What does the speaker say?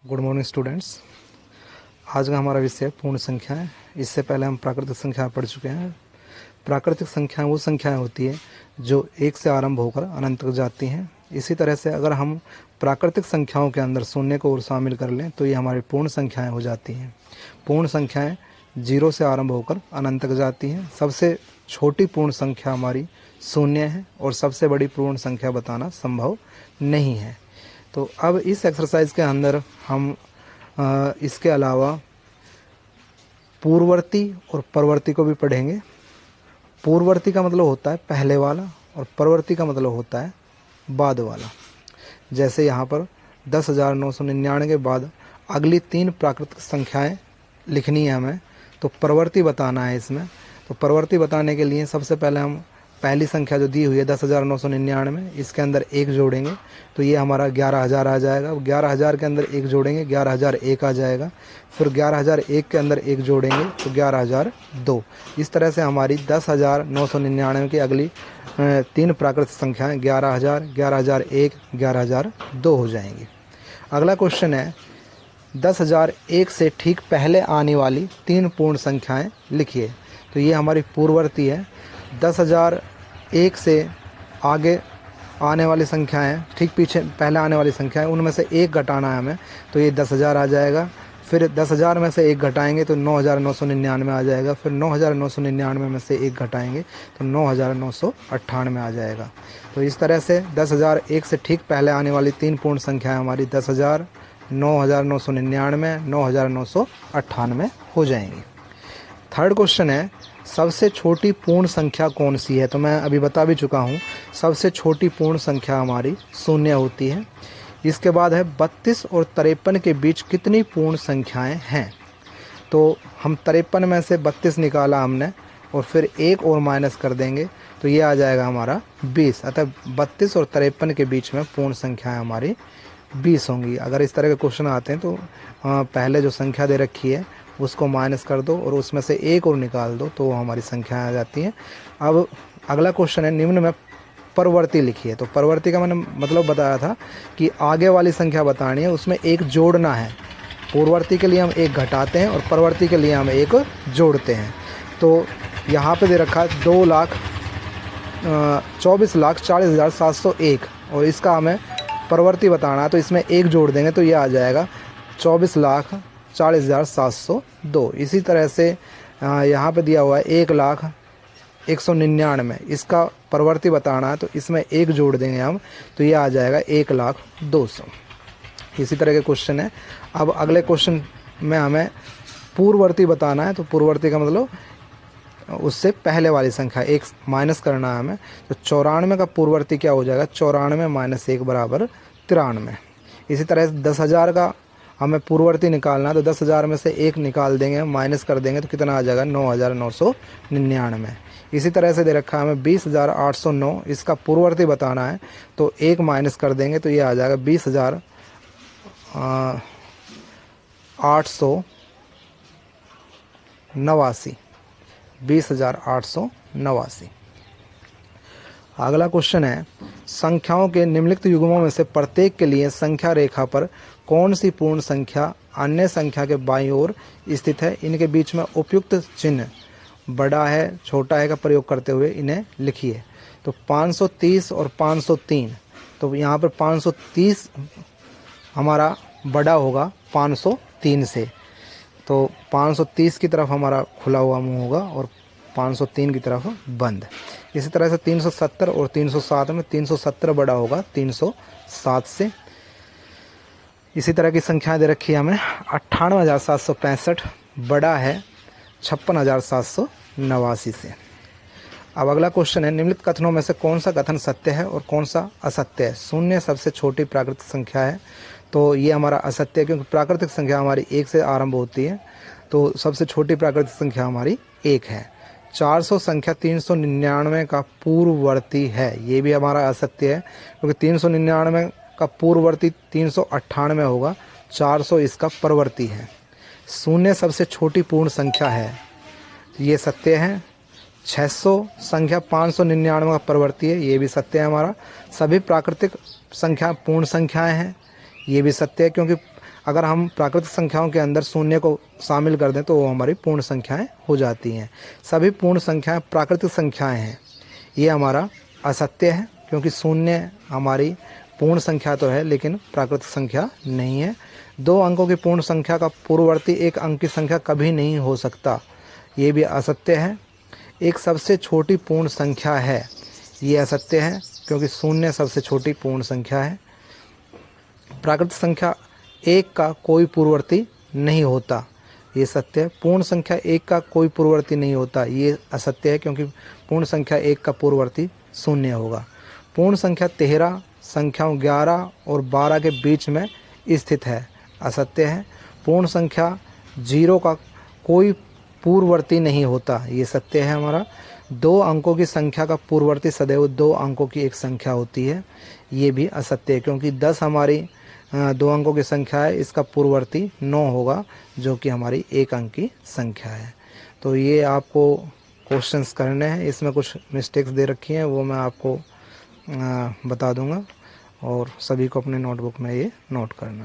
Good morning students. आज का हमारा विषय पूर्ण संख्या है। इससे पहले हम प्राकृतिक संख्या पढ़ चुके हैं। प्राकृतिक संख्याएं वो संख्याएं होती है जो एक से आरंभ होकर अनंत तक जाती हैं। इसी तरह से अगर हम प्राकृतिक संख्याओं के अंदर शून्य को और शामिल कर लें तो ये हमारी पूर्ण संख्याएं हो जाती हैं। पूर्ण संख्याएं जीरो से आरंभ होकर अनंत तक जाती हैं। सबसे छोटी पूर्ण संख्या हमारी शून्य है और सबसे बड़ी पूर्ण संख्या बताना संभव नहीं है। तो अब इस एक्सरसाइज के अंदर हम इसके अलावा पूर्ववर्ती और परवर्ती को भी पढ़ेंगे। पूर्ववर्ती का मतलब होता है पहले वाला और परवर्ती का मतलब होता है बाद वाला। जैसे यहाँ पर 10,999 के बाद अगली 3 प्राकृतिक संख्याएं लिखनी है हमें, तो परवर्ती बताना है इसमें। तो परवर्ती बताने के लिए सबसे पहले हम पहली संख्या जो दी हुई है 10,999, इसके अंदर 1 जोड़ेंगे तो ये हमारा 11,000 आ जाएगा। 11,000 के अंदर 1 जोड़ेंगे 11,001 आ जाएगा। फिर 11,001 के अंदर 1 जोड़ेंगे तो 11,002। इस तरह से हमारी 10,999 की अगली 3 प्राकृतिक संख्याएं 11,000, 11,001, 11,002 हो जाएंगी। अगला क्वेश्चन है 10,001 से ठीक पहले आने वाली 3 पूर्ण संख्याएं लिखिए। तो ये हमारी पूर्ववर्ती है। 10,001 से आगे आने वाली संख्याएं, ठीक पीछे पहले आने वाली संख्याएं, उनमें से 1 घटाना है हमें तो ये 10,000 आ जाएगा। फिर 10,000 में से 1 घटाएंगे तो 9,999 आ जाएगा। फिर 9,999 में से 1 घटाएंगे तो 9,998 आ जाएगा। तो इस तरह से 10,001 से ठीक पहले आने वाली 3 पूर्ण संख्याएं हमारी 10,000, 9,999, 9,998 हो जाएंगी। थर्ड क्वेश्चन है सबसे छोटी पूर्ण संख्या कौन सी है। तो मैं अभी बता भी चुका हूँ, सबसे छोटी पूर्ण संख्या हमारी शून्य होती है। इसके बाद है 32 और 53 के बीच कितनी पूर्ण संख्याएं हैं। तो हम 53 में से 32 निकाला हमने और फिर 1 और माइनस कर देंगे तो ये आ जाएगा हमारा 20। अतः 32 और 53 के बीच में पूर्ण संख्याएं हमारी 20 होंगी। अगर इस तरह के क्वेश्चन आते हैं तो पहले जो संख्या दे रखी है उसको माइनस कर दो और उसमें से 1 और निकाल दो तो हमारी संख्या आ जाती है। अब अगला क्वेश्चन है निम्न में परवर्ती लिखिए। तो परवर्ती का मैंने मतलब बताया था कि आगे वाली संख्या बतानी है, उसमें 1 जोड़ना है। पूर्ववर्ती के लिए हम 1 घटाते हैं और परवर्ती के लिए हम 1 जोड़ते हैं। तो यहाँ पे दे रखा है 2,24,40,701 और इसका हमें परवर्ती बताना है तो इसमें 1 जोड़ देंगे तो ये आ जाएगा 24,40,702। इसी तरह से यहाँ पे दिया हुआ है 1,01,199, इसका परवर्ती बताना है तो इसमें 1 जोड़ देंगे हम तो ये आ जाएगा 1,02,000। इसी तरह के क्वेश्चन है। अब अगले क्वेश्चन में हमें पूर्ववर्ती बताना है। तो पूर्ववर्ती का मतलब उससे पहले वाली संख्या 1 माइनस करना है हमें। तो 94 का पूर्ववर्ती क्या हो जाएगा, 94 माइनस 1 बराबर 93। इसी तरह से 10,000 का हमें पूर्ववर्ती निकालना है तो 10,000 में से 1 निकाल देंगे, माइनस कर देंगे तो कितना आ जाएगा 9,999। इसी तरह से दे रखा है हमें 20,809, इसका पूर्ववर्ती बताना है तो 1 माइनस कर देंगे तो ये आ जाएगा 20,889। 20,889। अगला क्वेश्चन है संख्याओं के निम्नलिखित युग्मों में से प्रत्येक के लिए संख्या रेखा पर कौन सी पूर्ण संख्या अन्य संख्या के बाईं ओर स्थित है। इनके बीच में उपयुक्त चिन्ह बड़ा है छोटा है का प्रयोग करते हुए इन्हें लिखिए। तो 530 और 503, तो यहाँ पर 530 हमारा बड़ा होगा 503 से, तो 530 की तरफ हमारा खुला हुआ मुंह होगा और 503 की तरफ बंद। इसी तरह से 370 और 307 में 370 बड़ा होगा 307 से। इसी तरह की संख्याएं दे रखी है हमें। 98,765 बड़ा है 56,789 से। अब अगला क्वेश्चन है निम्नलिखित कथनों में से कौन सा कथन सत्य है और कौन सा असत्य है। शून्य सबसे छोटी प्राकृतिक संख्या है तो ये हमारा असत्य है, क्योंकि प्राकृतिक संख्या हमारी 1 से आरंभ होती है तो सबसे छोटी प्राकृतिक संख्या हमारी 1 है। 400 संख्या 399 का पूर्ववर्ती है, ये भी हमारा असत्य है, क्योंकि 399 का पूर्ववर्ती 398 होगा, 400 इसका परवर्ती है। शून्य सबसे छोटी पूर्ण संख्या है, ये सत्य है। 600 संख्या 599 का परवर्ती है, ये भी सत्य है हमारा। सभी प्राकृतिक संख्या पूर्ण संख्याएं हैं, ये भी सत्य है, क्योंकि अगर हम प्राकृतिक संख्याओं के अंदर शून्य को शामिल कर दें तो वो हमारी पूर्ण संख्याएं हो जाती हैं। सभी पूर्ण संख्याएं प्राकृतिक संख्याएं हैं। ये हमारा असत्य है, क्योंकि शून्य हमारी पूर्ण संख्या तो है लेकिन प्राकृतिक संख्या नहीं है। 2 अंकों की पूर्ण संख्या का पूर्ववर्ती 1 अंक की संख्या कभी नहीं हो सकता, ये भी असत्य है। एक सबसे छोटी पूर्ण संख्या है, ये असत्य है, क्योंकि शून्य सबसे छोटी पूर्ण संख्या है। प्राकृतिक संख्या 1 का कोई पूर्ववर्ती नहीं होता, ये सत्य है। पूर्ण संख्या 1 का कोई पूर्ववर्ती नहीं होता, ये असत्य है, क्योंकि पूर्ण संख्या 1 का पूर्ववर्ती शून्य होगा। पूर्ण संख्या 13 संख्याओं 11 और 12 के बीच में स्थित है, असत्य है। पूर्ण संख्या 0 का कोई पूर्ववर्ती नहीं होता, ये सत्य है हमारा। 2 अंकों की संख्या का पूर्ववर्ती सदैव 2 अंकों की एक संख्या होती है, ये भी असत्य है, क्योंकि 10 हमारी 2 अंकों की संख्या है, इसका पूर्ववर्ती 9 होगा जो कि हमारी 1 अंक की संख्या है। तो ये आपको क्वेश्चंस करने हैं, इसमें कुछ मिस्टेक्स दे रखी हैं वो मैं आपको बता दूंगा, और सभी को अपने नोटबुक में ये नोट करना है।